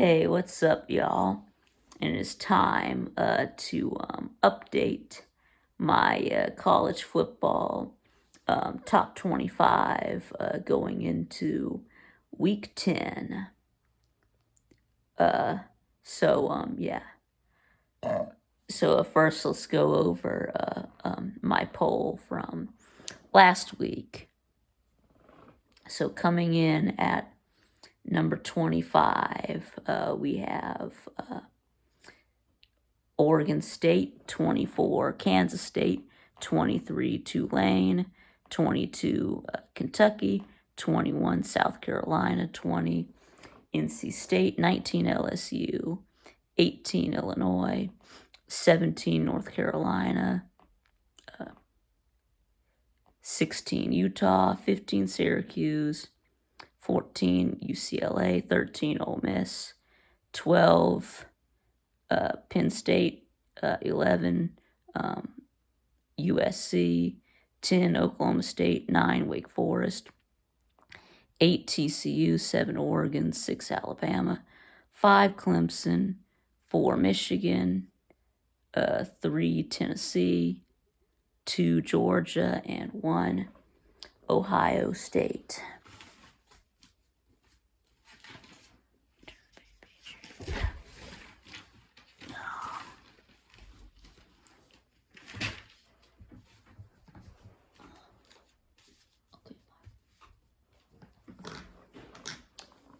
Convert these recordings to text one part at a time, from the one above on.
Hey, what's up, y'all? And it's time to update my college football top 25 going into week 10. Uh, yeah. So first, let's go over my poll from last week. So coming in at number 25, we have Oregon State 24, Kansas State 23, Tulane 22, Kentucky 21, South Carolina 20, NC State 19, LSU 18, Illinois 17, North Carolina 16, Utah 15, Syracuse 14, UCLA 13, Ole Miss 12, Penn State 11, USC 10, Oklahoma State 9, Wake Forest 8, TCU 7, Oregon 6, Alabama 5, Clemson 4, Michigan 3, Tennessee 2, Georgia and 1, Ohio State.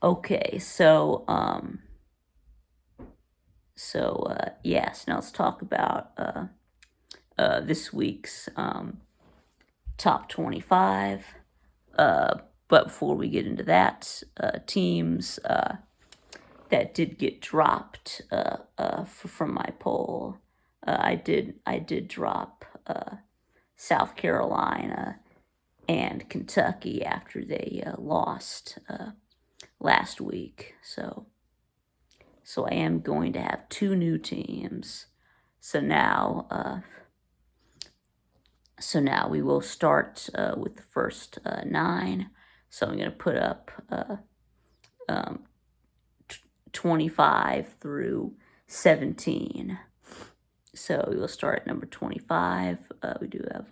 Okay, yes, now let's talk about this week's top 25. But before we get into that, teams that did get dropped from my poll, I did drop South Carolina and Kentucky after they lost last week. So I am going to have two new teams. So now we will start with the first 9. So I'm going to put up 25 through 17. So we will start at number 25. We do have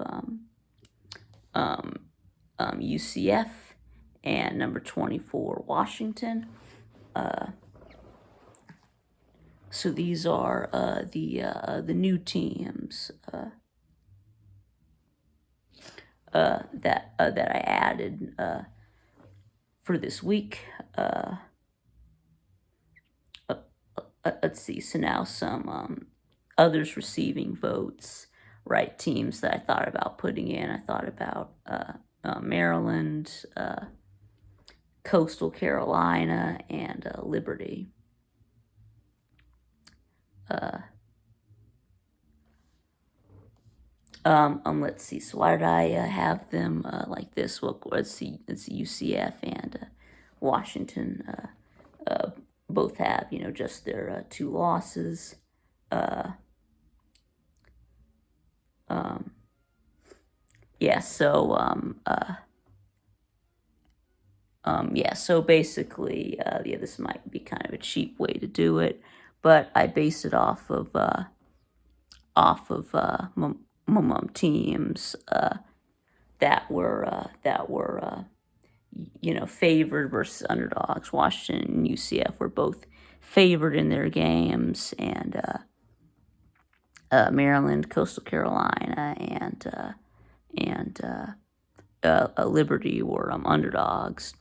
UCF and number 24 Washington. So these are the new teams that I added for this week. Let's see. So now some others receiving votes. Right, teams that I thought about putting in. I thought about Maryland, Coastal Carolina, and Liberty. Let's see. So why did I have them like this? Well, let's see. It's UCF and Washington. Both have just their 2 losses. Yeah. So basically, this might be kind of a cheap way to do it, but I base it off of teams that were favored versus underdogs. Washington and UCF were both favored in their games, and Maryland, Coastal Carolina, and Liberty were underdogs.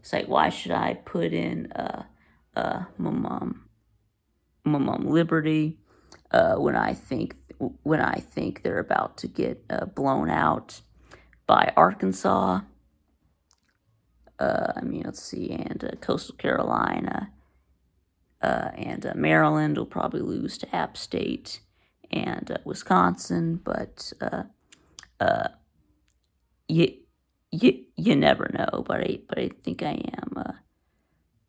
It's like, why should I put in Liberty when I think they're about to get blown out by Arkansas? Let's see, and Coastal Carolina and Maryland will probably lose to App State and Wisconsin, but you never know. But I think I am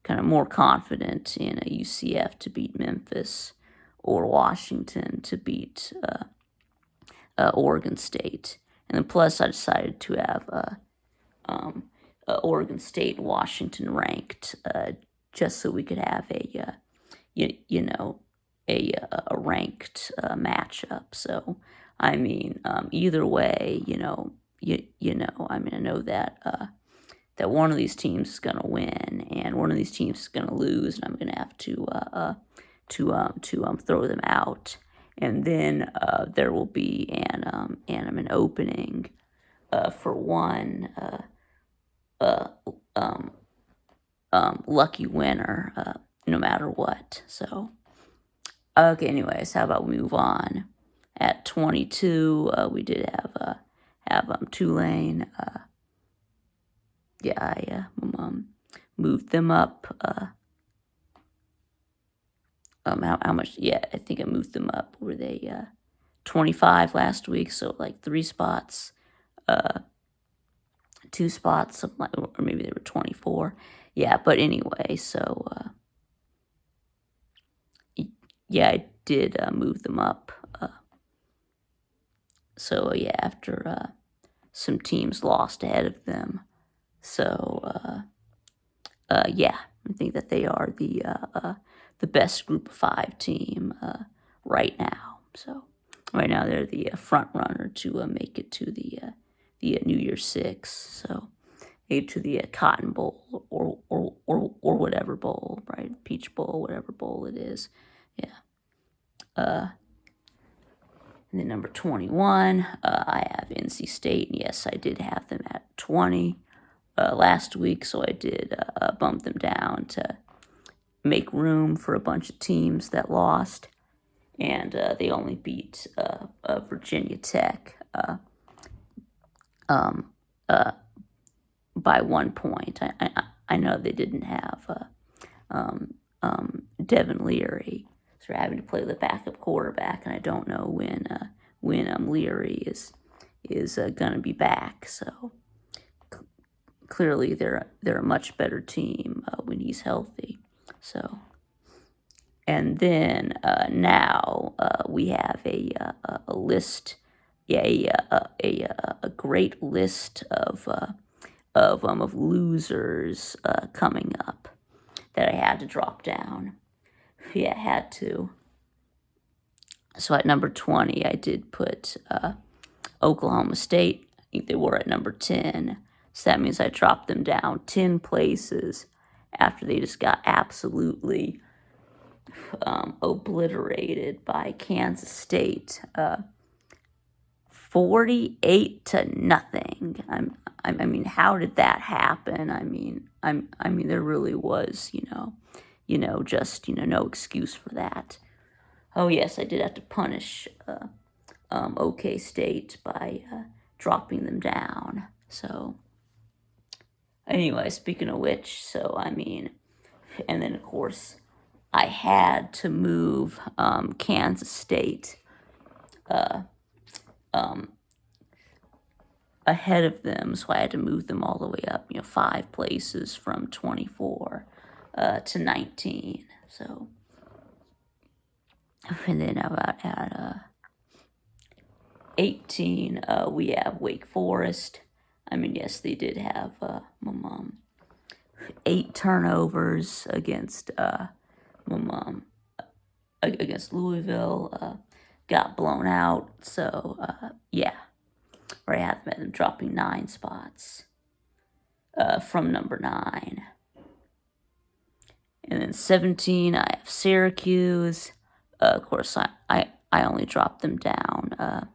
kind of more confident in a UCF to beat Memphis or Washington to beat Oregon State. And then plus I decided to have Oregon State and Washington ranked just so we could have you know, a ranked matchup. So, I mean, either way, I mean, I know that one of these teams is going to win and one of these teams is going to lose, and I'm going to have to throw them out. And then there will be an opening for one lucky winner, no matter what. So, okay. Anyways, how about we move on? At 22, we did have Tulane. Yeah, I moved them up. How much? Yeah, I think I moved them up. Were they 25 last week? So like 3 spots, 2 spots, something like, or maybe they were 24. Yeah, but anyway, so yeah, I did move them up. So yeah, after some teams lost ahead of them. So yeah, I think that they are the best Group of 5 team right now. So right now they're the front runner to make it to the New Year's Six. So make it to the Cotton Bowl or whatever bowl, right? Peach Bowl, whatever bowl it is. Yeah. And then number 21, I have NC State. And yes, I did have them at 20 last week, so I did bump them down to make room for a bunch of teams that lost. And they only beat Virginia Tech by 1 point. I know they didn't have Devin Leary, so they're having to play the backup quarterback, and I don't know when Leary is going to be back. So clearly they're a much better team when he's healthy. So, and then now we have a list, a great list of losers coming up that I had to drop down. Yeah, I had to. So at number 20, I did put Oklahoma State. I think they were at number 10. So that means I dropped them down 10 places after they just got absolutely obliterated by Kansas State. 48-0. I mean, how did that happen? I mean, there really was, just no excuse for that. Oh yes, I did have to punish OK State by dropping them down. So, anyway, speaking of which, so I mean, and then of course, I had to move Kansas State ahead of them, so I had to move them all the way up, 5 places from 24 to 19. So, and then about at 18, we have Wake Forest. I mean, yes, they did have 8 turnovers against against Louisville. Got blown out. So yeah, where I have them dropping 9 spots from number 9. And then 17, I have Syracuse. Of course, I only dropped them down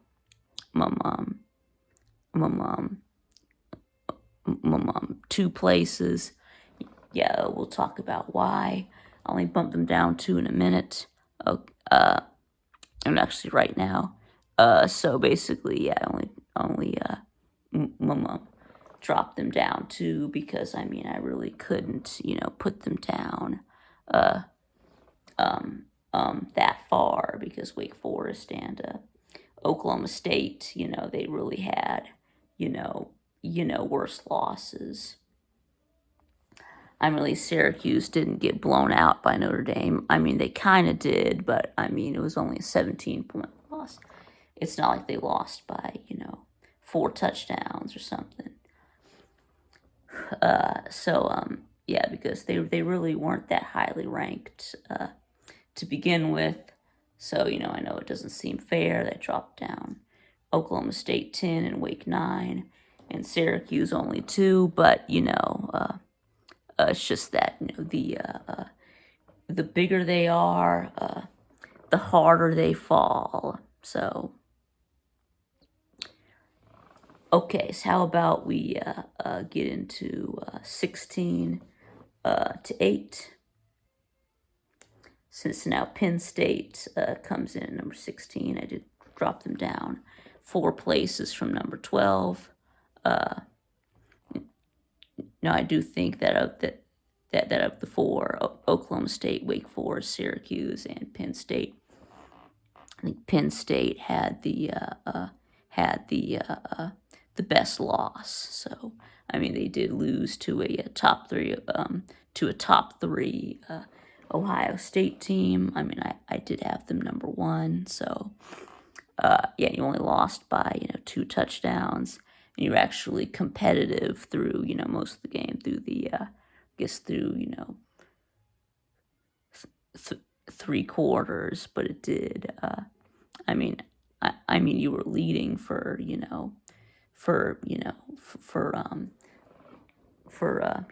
2 places. Yeah, we'll talk about why. I only bumped them down 2 in a minute. And actually right now. So basically, yeah, I only dropped them down 2 because I mean I really couldn't, put them down that far because Wake Forest and Oklahoma State, they really had, worse losses. I mean, Syracuse didn't get blown out by Notre Dame. I mean, they kind of did, but I mean, it was only a 17-point loss. It's not like they lost by, 4 touchdowns or something. So yeah, because they really weren't that highly ranked to begin with. So, I know it doesn't seem fair. They dropped down Oklahoma State 10 and Wake 9 and Syracuse only 2, but, it's just that, the bigger they are, the harder they fall. So, okay, so how about we get into 16 to 8? Since now Penn State comes in at number 16, I did drop them down 4 places from number 12. Now I do think that of the 4, Oklahoma State, Wake Forest, Syracuse, and Penn State, I think Penn State had the best loss. So I mean, they did lose to a top 3 Ohio State team. I mean, I did have them number 1. So yeah, you only lost by 2 touchdowns. And you were actually competitive through most of the game, through the through 3 quarters, but it did. I mean, you were leading for for for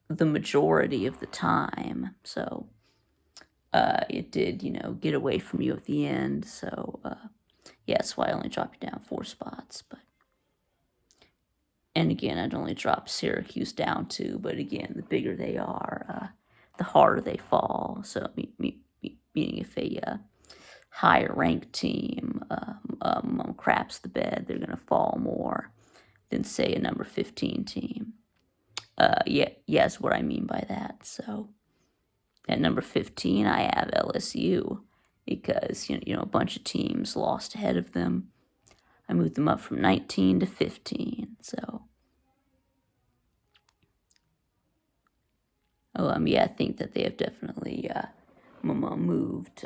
the majority of the time. So it did get away from you at the end. So yeah, that's why I only dropped you down 4 spots. But and again, I'd only drop Syracuse down 2. But again, the bigger they are, the harder they fall. So meaning if a higher ranked team craps the bed, they're going to fall more than, say, a number 15 team. Yeah, that's what I mean by that. So at number 15, I have LSU because a bunch of teams lost ahead of them. I moved them up from 19 to 15. So yeah, I think that they have definitely moved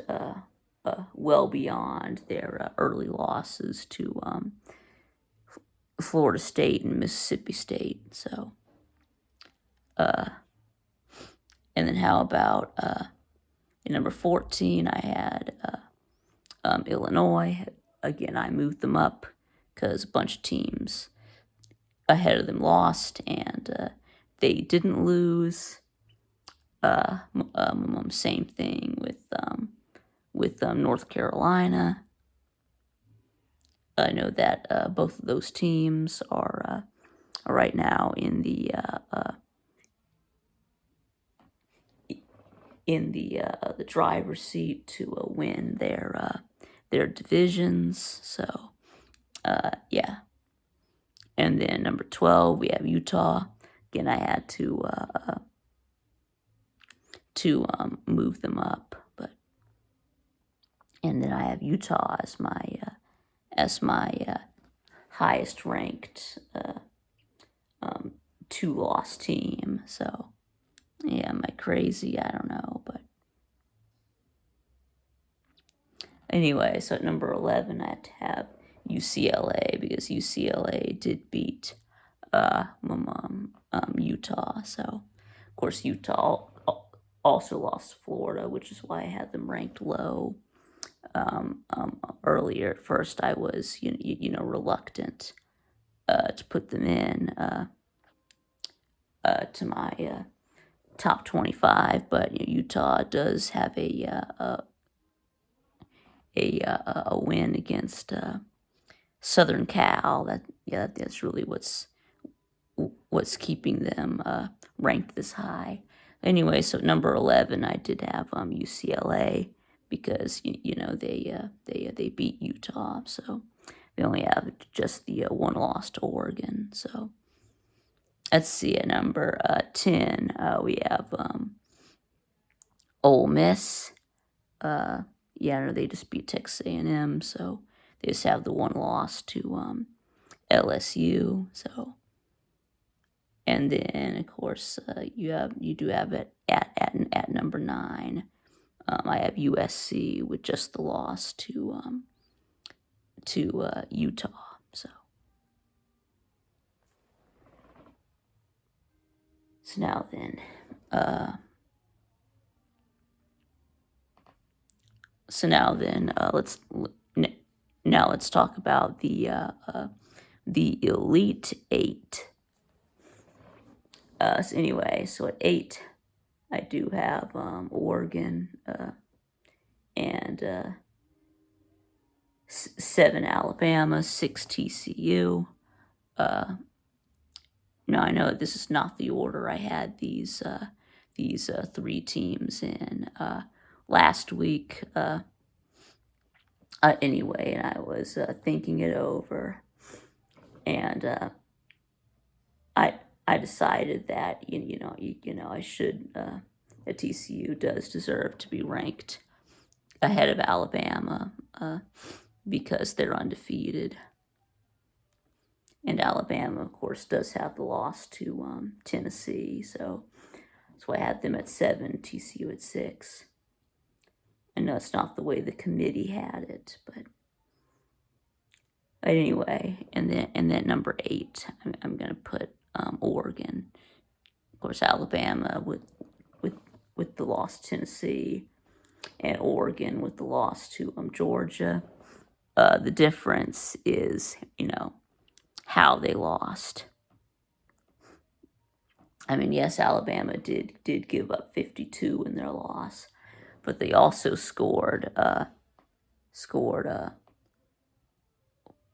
well beyond their early losses to Florida State and Mississippi State. So, and then how about in number 14, I had Illinois. Again, I moved them up because a bunch of teams ahead of them lost, and they didn't lose. Same thing with North Carolina. I know that both of those teams are right now in the driver's seat to win their divisions. So yeah. And then number 12, we have Utah. Again, I had to move them up, and then I have Utah as my highest ranked 2-loss team. So yeah, am I crazy? I don't know, but anyway, so at number 11, I had to have UCLA because UCLA did beat Utah. So of course Utah also lost to Florida, which is why I had them ranked low. Earlier at first, I was reluctant to put them in to my top 25, but Utah does have a win against Southern Cal. That's really what's keeping them ranked this high. Anyway, so number 11, I did have UCLA because they beat Utah, so they only have just the 1 loss to Oregon. So let's see, at number 10, we have Ole Miss. Yeah, they just beat Texas A&M, so they just have the 1 loss to LSU. So, and then of course you do have it at number 9. I have USC with just the loss to Utah. So So now then, let's talk about the Elite Eight. So anyway, so at 8, I do have Oregon and 7 Alabama, 6 TCU. Now I know this is not the order I had these 3 teams in last week. Anyway, and I was thinking it over, and I decided that I should that TCU does deserve to be ranked ahead of Alabama because they're undefeated, and Alabama, of course, does have the loss to Tennessee, so I had them at 7, TCU at 6. I know it's not the way the committee had it, but anyway, and then number 8, I'm gonna put Oregon. Of course, Alabama with the loss to Tennessee, and Oregon with the loss to Georgia. The difference is, how they lost. I mean, yes, Alabama did give up 52 in their loss, but they also scored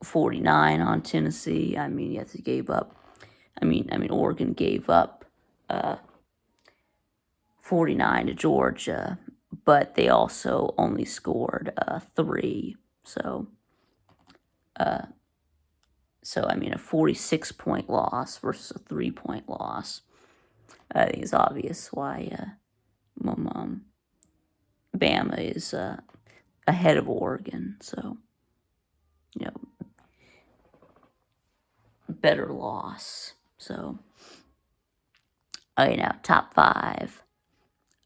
49 on Tennessee. I mean, yes, they gave up. I mean, Oregon gave up 49 to Georgia, but they also only scored 3. So I mean, a 46-point loss versus a 3-point loss. I think it's obvious why Bama is ahead of Oregon. So, better loss. So, okay, now top 5.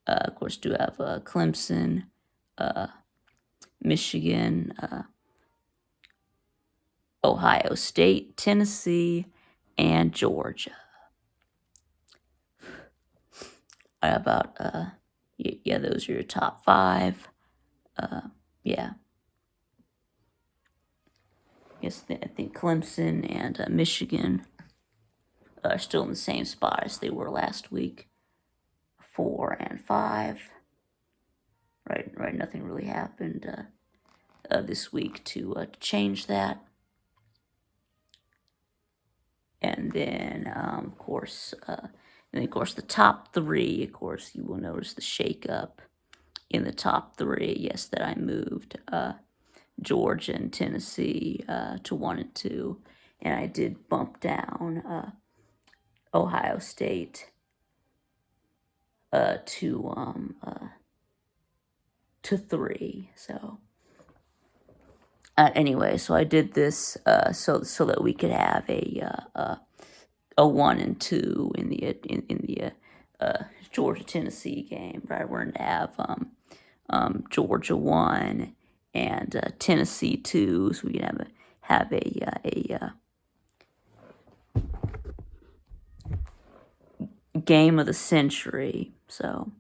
Of course, do have Clemson, Michigan, Ohio State, Tennessee, and Georgia. How about those are your top 5. Yeah. Yes, I think Clemson and Michigan are still in the same spot as they were last week, 4 and 5. Right. Nothing really happened this week to change that. And then, of course, the top 3. Of course, you will notice the shakeup in the top 3. Yes, that I moved Georgia and Tennessee to 1 and 2, and I did bump down Ohio State to 3. So anyway, so I did this so that we could have a 1 and 2 in the Georgia Tennessee game, right? We're gonna have Georgia 1 and Tennessee 2, so we can have a game of the century. So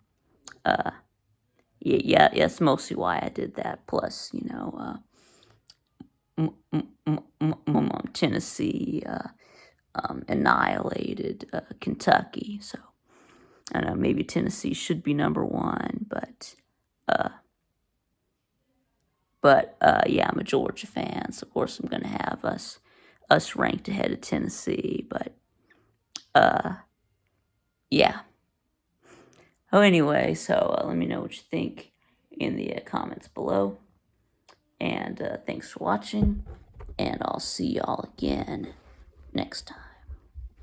yeah, that's mostly why I did that. Plus, Tennessee annihilated Kentucky, so I don't know, maybe Tennessee should be number 1, but yeah, I'm a Georgia fan, so of course I'm gonna have us ranked ahead of Tennessee, but yeah. Oh, anyway, so let me know what you think in the comments below, and thanks for watching, and I'll see y'all again next time.